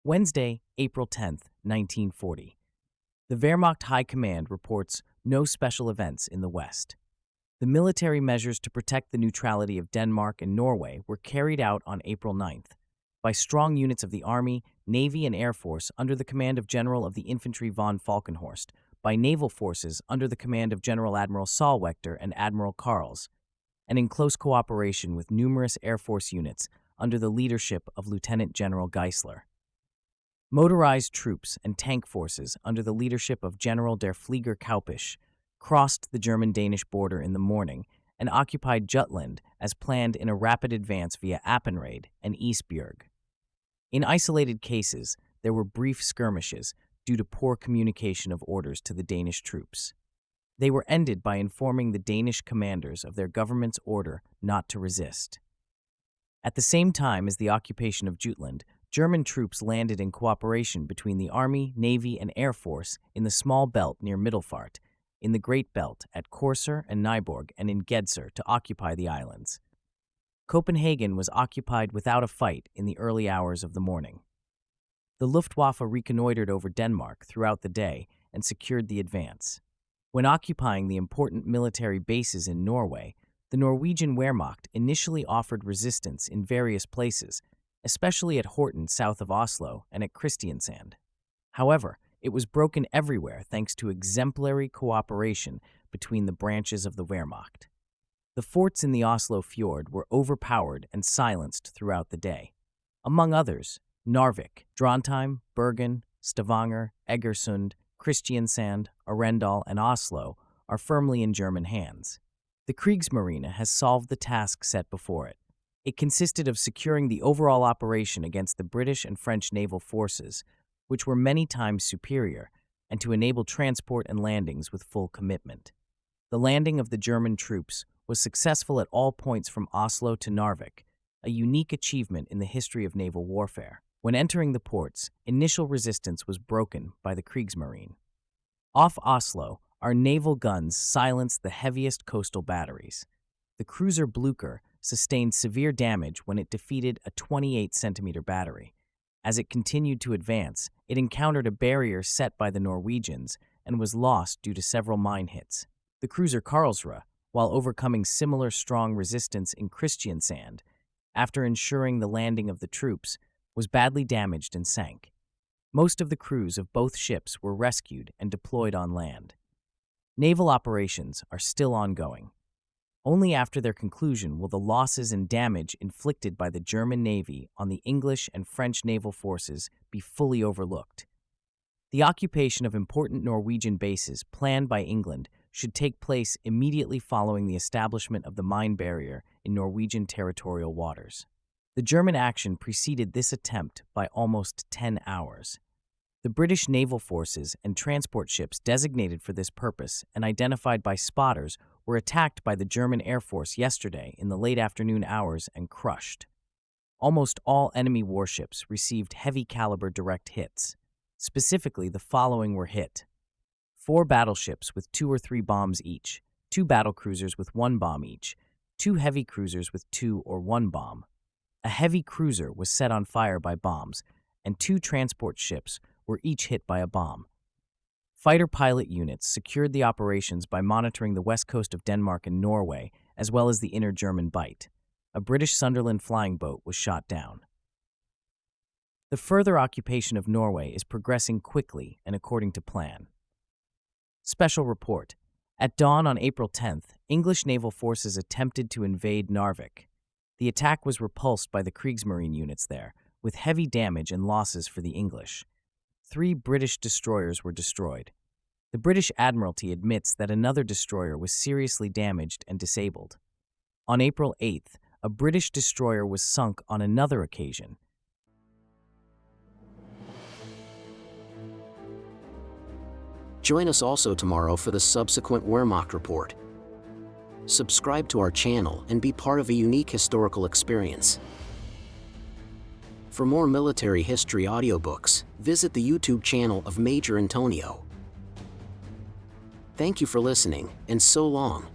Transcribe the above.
Wednesday, April 10th, 1940. The Wehrmacht High Command reports no special events in the West. The military measures to protect the neutrality of Denmark and Norway were carried out on April 9th by strong units of the Army, Navy, and Air Force under the command of General of the Infantry von Falkenhorst, by naval forces under the command of General Admiral Solwechter and Admiral Karls, and in close cooperation with numerous Air Force units under the leadership of Lieutenant General Geisler. Motorized troops and tank forces under the leadership of General der Flieger Kaupisch crossed the German-Danish border in the morning and occupied Jutland as planned in a rapid advance via Appenrade and Esbjerg. In isolated cases, there were brief skirmishes due to poor communication of orders to the Danish troops. They were ended by informing the Danish commanders of their government's order not to resist. At the same time as the occupation of Jutland, German troops landed in cooperation between the Army, Navy, and Air Force in the small belt near Middelfart, in the Great Belt at Korsør and Nyborg, and in Gedser to occupy the islands. Copenhagen was occupied without a fight in the early hours of the morning. The Luftwaffe reconnoitered over Denmark throughout the day and secured the advance. When occupying the important military bases in Norway, the Norwegian Wehrmacht initially offered resistance in various places, especially at Horten south of Oslo and at Kristiansand. However, it was broken everywhere thanks to exemplary cooperation between the branches of the Wehrmacht. The forts in the Oslo fjord were overpowered and silenced throughout the day. Among others, Narvik, Drontheim, Bergen, Stavanger, Egersund, Kristiansand, Arendal, and Oslo are firmly in German hands. The Kriegsmarine has solved the task set before it. It consisted of securing the overall operation against the British and French naval forces, which were many times superior, and to enable transport and landings with full commitment. The landing of the German troops was successful at all points from Oslo to Narvik, a unique achievement in the history of naval warfare. When entering the ports, initial resistance was broken by the Kriegsmarine. Off Oslo, our naval guns silenced the heaviest coastal batteries. The cruiser Blücher sustained severe damage when it defeated a 28-centimeter battery. As it continued to advance, it encountered a barrier set by the Norwegians and was lost due to several mine hits. The cruiser Karlsruhe, while overcoming similar strong resistance in Kristiansand, after ensuring the landing of the troops, was badly damaged and sank. Most of the crews of both ships were rescued and deployed on land. Naval operations are still ongoing. Only after their conclusion will the losses and damage inflicted by the German Navy on the English and French naval forces be fully overlooked. The occupation of important Norwegian bases planned by England should take place immediately following the establishment of the mine barrier in Norwegian territorial waters. The German action preceded this attempt by almost 10 hours. The British naval forces and transport ships designated for this purpose and identified by spotters were attacked by the German Air Force yesterday in the late afternoon hours and crushed. Almost all enemy warships received heavy-caliber direct hits. Specifically, the following were hit: 4 battleships with 2 or 3 bombs each, 2 battlecruisers with 1 bomb each, 2 heavy cruisers with 2 or 1 bomb. A heavy cruiser was set on fire by bombs, and 2 transport ships were each hit by a bomb. Fighter pilot units secured the operations by monitoring the west coast of Denmark and Norway, as well as the inner German Bight. A British Sunderland flying boat was shot down. The further occupation of Norway is progressing quickly and according to plan. Special report. At dawn on April 10th, English naval forces attempted to invade Narvik. The attack was repulsed by the Kriegsmarine units there, with heavy damage and losses for the English. 3 British destroyers were destroyed. The British Admiralty admits that another destroyer was seriously damaged and disabled. On April 8th, a British destroyer was sunk on another occasion. Join us also tomorrow for the subsequent Wehrmacht Report. Subscribe to our channel and be part of a unique historical experience. For more military history audiobooks, visit the YouTube channel of Major Antonio. Thank you for listening, and so long.